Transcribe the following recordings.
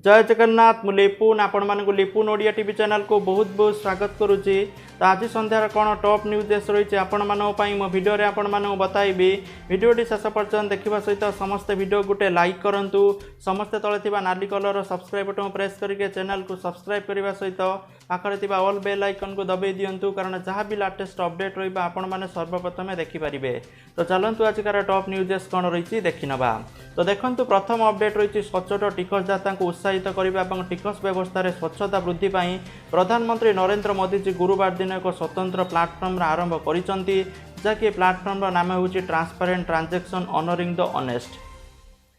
जय जगन्नाथ मु लिपुन आपण मानक लिपुन ओडिया टीवी चैनल को बहुत बहुत स्वागत करुच्ची। तो आज संध्यार कौन टॉप न्यूज देश रही आपण मानी मो भिडियो रे आपण मानक बताइबी। भिडियोटी शेष पर्यंत देखा सहित समस्ते भिडियो गोटे लाइक करंतु, समस्ते तले थिबा नाली कलर सब्सक्राइब बटन प्रेस करके चैनल को सब्सक्राइब करने सहित पाखरे थिबा ऑल बेल आइकन को दबाई दियंतु, कारण जहाँ भी लेटेस्ट अपडेट रहिबा आपण माने सर्वप्रथम देखि पारिबे। तो चलंतु आजकार टॉप न्यूज देश कौन रही देखि नबा। तो देखंतु प्रथम अपडेट रही सचोट टिकसदाता को उत्साहित करने टिकस व्यवस्था स्वच्छता वृद्धि पाई प्रधानमंत्री नरेंद्र मोदी जी गुरुवार दिन एक स्वतंत्र प्लाटफर्म आरंभ करिसंती, जहाँकि प्लाटफर्म नाम हूँ transparent transaction honouring the honest.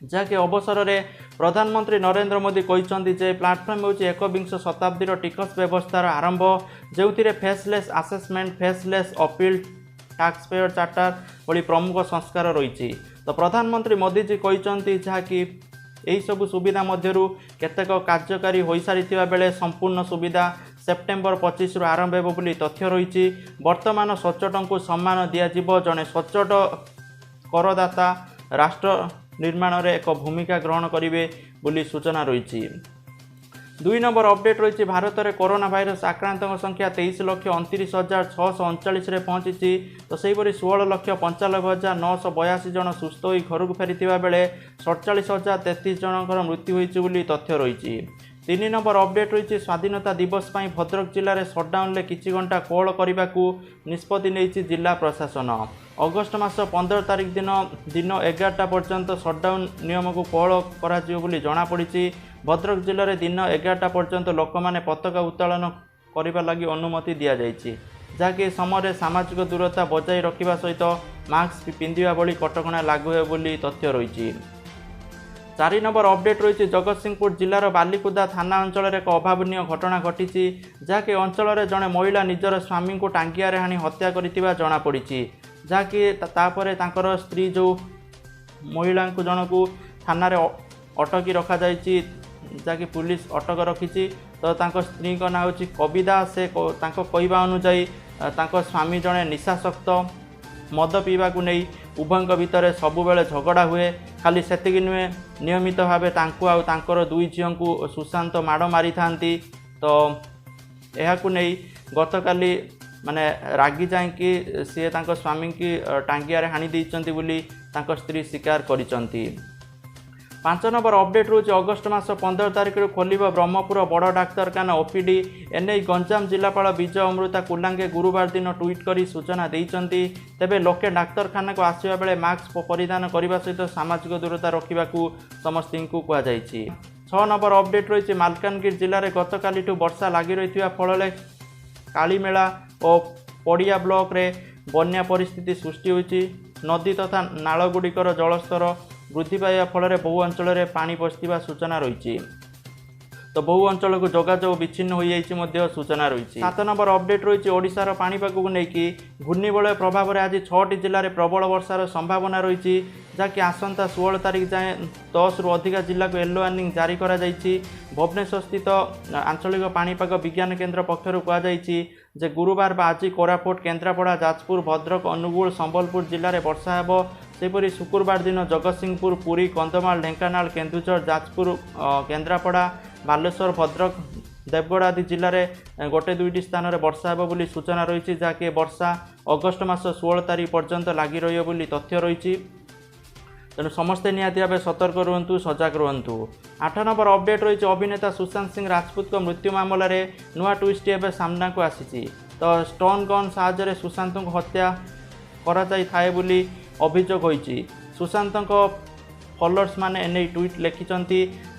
जहाँकि अवसर में प्रधानमंत्री नरेंद्र मोदी कहते जे प्लाटफर्म हूँ एकविंश शताब्दीर टिकस व्यवस्थार आरंभ, जो faceless assessment, faceless appeal, tax payer charter भली प्रमुख संस्कार रही। तो प्रधानमंत्री मोदी जी कहते जहाँकि यही सब सुविधा मध्यरु केतेक कार्यकारी हो सारी बेले संपूर्ण सुविधा सेप्टेम्बर 25 रु आरंभ हो बोली तथ्य रही। वर्तमान सच्चोट को सम्मान दिज्व, जड़े सच्चोट करदाता राष्ट्र निर्माण में एक भूमिका ग्रहण करेंगे बोली सूचना रही। 2 नंबर अपडेट रही भारत में कोरोना भाइरस आक्रांतों संख्या 23,29,639 रे पहुंची। तो सेहीपरि 16,95,982 जन सुस्थ होई घर को फेरी बेले 47,033 जनकर मृत्यु होती तथ्य रही। 3 नंबर अपडेट रही स्वाधीनता दिवस पर भद्रक जिले में सटडाउन किछि घंटा कोहल करने को निष्पत्ति नहीं जिला प्रशासन। अगस्ट मास 15 तारिख दिन 11टा पर्यंत सटडाउन नियम को कोहल कर जमापड़ी। भद्रक जिले में दिन 11टा पर्यंत लोक मैंने पताका उत्तोलन करने लगी अनुमति दि जाएगी, जहाँकि समय सामाजिक दूरता बजाय रखा सहित मास्क पिंधा भली कटकणा लागू है बोली तथ्य रही। 4 नंबर अपडेट रही जगतसिंहपुर जिलार बालिकुदा थाना अंचल एक अभावनीय घटना घटी, जहाँकि अंचल जड़े महिला निजर स्वामी को टांगिया हाणी हत्या करथिबा जमापड़ी। जहाँकि तापर तांकर स्त्री जो महिला जन को थाना अटकी रखा जाइए, जहाँकि पुलिस अटक रखी। तो तांको स्त्री का ना हूँ कविता। से कहवा अनुजाई स्वामी जड़े निशाशक्त, मद पीवा को नहीं उभय भितर सबुबले झगड़ा हुए। खाली सेतिक नुहे, नियमित भाव तांकर 2 झील को सुशांत माड़ मारी था। तो यह नहीं गतकाली माने रागी जाकि सी स्वामी की टांगिया हाणी देइचंती बोली तांको स्त्री स्वीकार करिसंती। 5 नंबर अपडेट रोज अगस्ट मास 15 तारिख खोल ब्रह्मपुर बड़ डाक्तरखाना ओपीडी। एने गंजाम जिलापाल विजय अमृता कुलांगे गुरुवार दिन ट्वीट कर सूचना देइचंती। तेबे लोके डाक्तरखाना को आसवा बेले मास्क परिधान करने सहित सामाजिक दूरता रखा समस्त को कहुई। 6 नंबर अपडेट रही मालकानगिरी जिले में गतकाली वर्षा लगी रही फल कालीमेला और पड़िया ब्लॉक रे बन्या परिस्थिति सृष्टि होती। नदी तथा नालगुड़िकर जलस्तर वृद्धि पाइबा फल बहु अंचल में पानी पशिवा सूचना रही। तो बहु अंचल को जोगाजोग विच्छिन्न हो जाइए सूचना रही। 7 नंबर अपडेट रही ओडिशार पाणीपाग को लेकिन घूर्णिबलय प्रभाव में आज 6टी जिले में प्रबल वर्षार संभावना रही, जहाँकि आसंता 16 तारिख जाए 10 रु अधिक जिला को येलो वार्निंग जारी करा जाइछि। भुवनेश्वर स्थित आंचलिक पाणीपाग विज्ञान केन्द्र पक्षर कहुई जे गुरुवार आज कोरापुट, केन्द्रापड़ा, जाजपुर, भद्रक, अनुगुल, संबलपुर जिले में वर्षा हेबो। सेपरि शुक्रवार दिन जगतसिंहपुर, पुरी, कंधमाल, ढेंकानाल, केन्दुझर, जाजपुर, केन्द्रापड़ा, बालेश्वर, भद्रक, देवगढ़ आदि जिले में 1-2टी स्थान में वर्षा हेबो बोली सूचना रही, जहाँकि वर्षा अगस्ट मास 16 तारिख पर्यंत लगी रही तथ्य रही। तेणु समस्ते निहाती भाव सतर्क रुहतु, सजग रुहतु। 8 नंबर अपडेट रही अभिनेता सुशांत सिंह राजपूत को मृत्यु मामलें नुआ ट्विस्ट एवं सामना को आसी। तो स्टोन गन साहाय्य सुशांत को हत्या करा जाई थाए बोली अभियोग होईची। सुशांत फॉलोअर्स माने एने ट्वीट लिखिंट,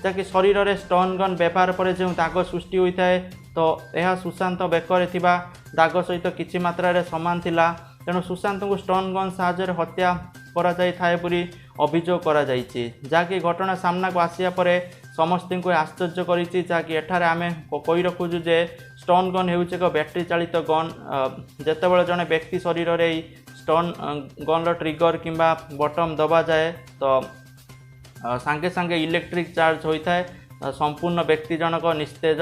जहाँकि शरीर में स्टोन गन व्यवहार पर जो दाग सृष्टि होता है, तो यह सुशांत बेकर थिबा दाग सहित किछि मात्रा समान थिला। तेणु सुशांत को स्टोन गन साहाय्य हत्या करा जाई थाए बोली अभियोग करा जाइछि, जहाँकि घटना सामना को आसिया परे समस्त को आश्चर्य करिछि। जहाँकि एठारे आमे कही रखुछु जे स्टोन गन हेउछि एक बैटरी चालित गन। जेतेबेले जने व्यक्ति शरीर में स्टोन गन ट्रिगर किंबा बटन दबा जाए, तो सांगे सांगे इलेक्ट्रिक चार्ज होता है, संपूर्ण व्यक्ति जनक निस्तेज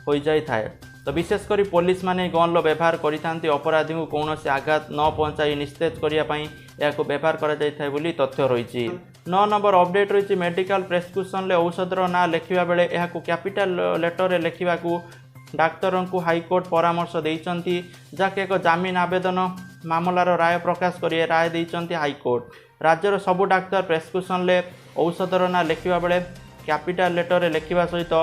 हो जाए। तो विशेषकर पुलिस माने गन व्यवहार करिथांती अपराधी को कौन आघात न पहुँचाई निस्तेज करने या व्यवहार करा जाय थाय बोली तथ्य रही। 9 नंबर अपडेट रही मेडिकल प्रेस्क्रिप्शन औषधर ना लिखा बेले यह कैपिटल लेटर लिखा डाक्तर को हाईकोर्ट परामर्श देती जहाँकि एक जमीन आवेदन मामलार राय प्रकाश कर राय देते हाईकोर्ट राज्यर सबू डाक्तर प्रेस्क्रिप्शन औषधर ना लिखा बेले कैपिटल लेटर लिखा सहित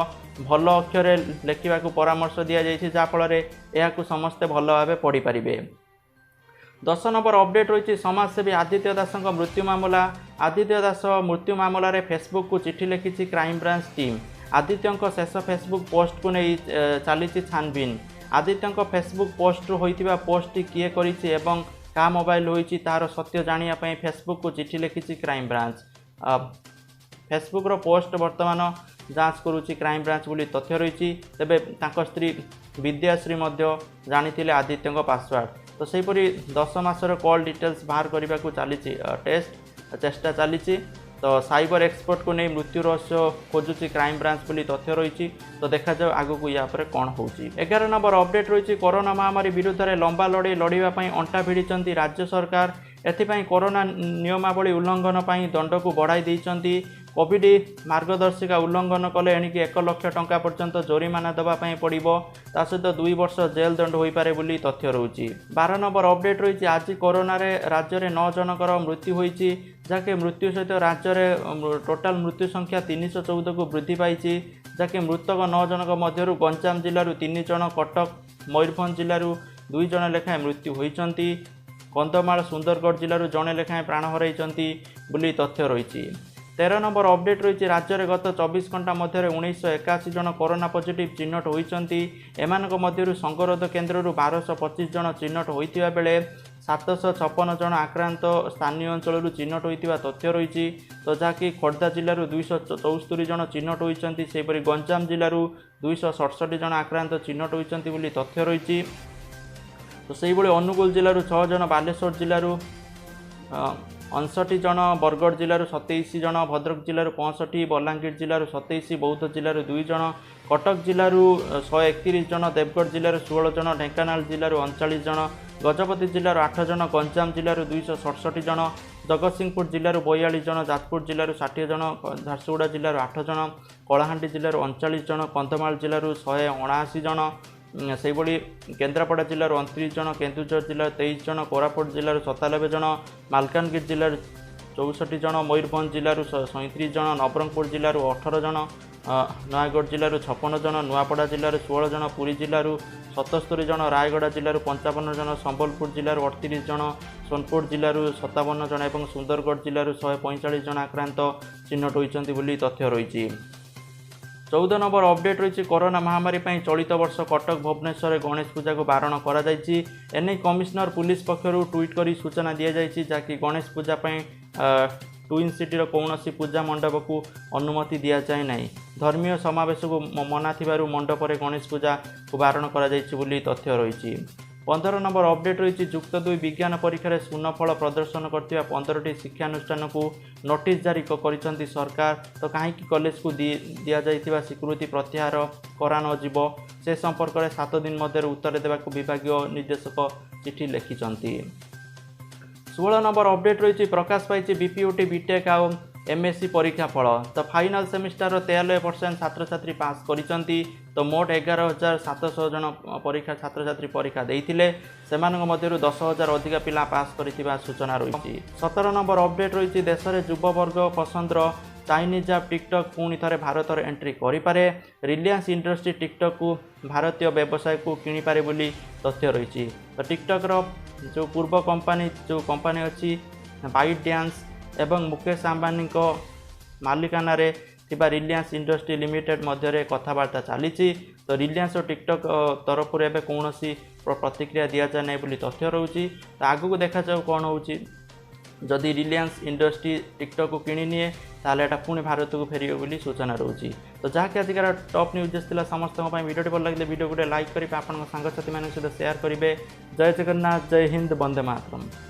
भल अक्षर लिखा परामर्श दि जाए जहाँफल यह समस्ते भल भाव पढ़ी पारे। 10 नंबर अपडेट रही समाजसेवी आदित्य दास मृत्यु मामला आदित्य दास मृत्यु मामलें फेसबुक को चिठी लिखी क्राइम ब्रांच टीम आदित्य शेष फेसबुक पोस्ट को नहीं चली छानबीन आदित्य फेसबुक पोस्ट होता पोस्ट किए करी एवं क्या मोबाइल होती तार सत्य जानापी फेसबुक को चिठी लिखी क्राइम ब्रांच फेसबुक रो पोस्ट बर्तमान जांच करुच्ची क्राइम ब्रांच बोली तथ्य रही तेबे स्त्री विद्याश्री जानी आदित्य पासवर्ड तो सेहीपरि 10 मासर कॉल डिटेल्स बाहर करने को चली चेष्टा चली तो साइबर एक्सपर्ट को नहीं मृत्यु रहस्य खोजुची क्राइम ब्रांच बोली तथ्य रही तो देखा जाओ आगु को या पर कौन होची। 11 नंबर अपडेट रही कोरोना महामारी विरुद्ध में लंबा लड़ाई लड़ाई अंटा भिड़ी राज्य सरकार एथिपाई कोरोना नियमावली उल्लंघन पर दंड को बढ़ाई देइचंती कोविड मार्गदर्शिका उल्लंघन कले एणिकी 1 लाख टंका पर्यंत जोरिमाना देवाई पड़ो ता सहित 2 वर्ष जेल दंड हो पारे बोली तथ्य रही। 12 नंबर अपडेट रही आज कोरोना राज्य में 9 जनकर मृत्यु होती जहाँकि मृत्यु सहित राज्य में टोटाल मृत्यु संख्या 314 को वृद्धि पाई जहाँकि मृतक 9 जनक मध्य गंजाम जिलूर 3 जन कटक मयूरभंज जिलूर 2 जन लेखाएं मृत्यु होती कंधमाल सुंदरगढ़ जिलूर जड़े लेखाएं प्राण हरई बोली तथ्य रही। 13 नंबर अपडेट रही राज्य में गत 24 घंटा मध्य 1981 जन कोरोना पॉजिटिव चिन्हट होती एमानक मध्यरु संगरोध केन्द्र 1225 जन चिन्हट होता बेले 756 जन आक्रांत स्थानीय अंचल चिन्हट होता तथ्य रही तो जहाँकि खोर्धा जिलूर 274 जन चिन्हट होती सेपरी गंजाम जिलूर 267 जन आक्रांत चिन्हट होती तथ्य रही तो से अनुगुल जिलूर 6 जन बालेश्वर जिलूर 59 जन बरगढ़ जिलूर 27 जन भद्रक जिलूर 65 बलांगीर जिलूर 27 बौद्ध जिलूर 2 जन कटक जिलूर 131 जन देवगढ़ जिलूर 16 जन ढेंकानाल जिलूर 39 जन गजपति जिलूर 8 जन गंजाम जिलूर 267 जन जगतसिंहपुर जिलूर 42 जन जाजपुर जिलूर 60 जन झारसुगुड़ा जिलूर 8 जन कलाहांडी जिलूर 39 जन कंधमाल जिलूर 179 जन से केन्द्रापड़ा जिलूर 29 जन केन्दुझर जिलूर 23 जन कोरापुट जिलूर 97 जन मालकानगिरी जिलूर 64 जन मयूरभंज जिलूर 37 जन नवरंगपुर जिलूर 18 जन नयागढ़ जिलूर 56 जन नुआपड़ा जिलूर 16 जन पुरी जिलूर 77 जन रायगढ़ जिलूर 55 जन संबलपुर जिलूर 38 जन सोनपुर जिलूर 57 जन और सुंदरगढ़ जिलूर 145 जन आक्रांत चिन्हट होती बोली तथ्य रही। 14 नंबर अपडेट रही कोरोना महामारी चलित वर्ष कटक भुवनेश्वर गणेश पूजा को बारण कर कमिशनर पुलिस पक्षर ट्वीट कर सूचना दी जाएगी जहाँकि गणेश पूजा ट्विन सिटीर कौन पूजा मंडप को अनुमति दि जाए ना धर्मीय समावेश को मना मंडप में गणेश पूजा को बारण कर तथ्य रही। 15 नंबर अपडेट रही जुक्त 2 विज्ञान परीक्षा शून्यफल प्रदर्शन करथिबा 15टी शिक्षानुष्ठान को नोटिस जारी कर सरकार तो कहीं कॉलेज को दि जाइथिबा स्वीकृति प्रत्याहार करा न जीवो से संपर्क में 7 दिन मध्य उत्तर देवाक विभागीय निर्देशक चिठी लिखिछंती। 16 नंबर अपडेट रही प्रकाश पाई बीपीओटी बीटेक आ एमएससी परीक्षा फल तो फाइनाल सेमिस्टर 93% छात्र छात्री पास करिसंती तो मोट 11,700 जन परीक्षा छात्र छात्री परीक्षा देइथिले सेमानक मध्यरु 10,000 अधिक पिला पास करिथिबा सूचना रही। 17 नंबर अपडेट रही देश में युववर्ग पसंदर चाइनीज आप टिकटक पुणी थे भारत एंट्री करें रिलायंस इंडस्ट्री टिकटक को भारतीय व्यवसाय को किणिपारे बोली तथ्य रही। तो टिकटकर जो पूर्व कंपनी अच्छी बाइट डांस एवं मुकेश अंबानी मालिकाना रे थिबा रिलायंस इंडस्ट्री लिमिटेड मध्य कथबार्ता चली तो रिलायंस और टिकटक तरफ कौन प्रतिक्रिया दि जाए ना बोली तथ्य रही। तो आगू देखा जाऊ कौन हो जदि रिलायंस इंडस्ट्री टिकटक को किणी निए ताले एटा पुणी भारत को फेरियो बोली सूचना रही। तो जहाँकि आजिकार टॉप न्यूज था समस्त वीडियो भल लगे वीडियो गोटे लाइक करेंगे आपन सांगसाथी मान सहित शेयर करेंगे। जय जगन्नाथ जय हिंद वंदे मातरम।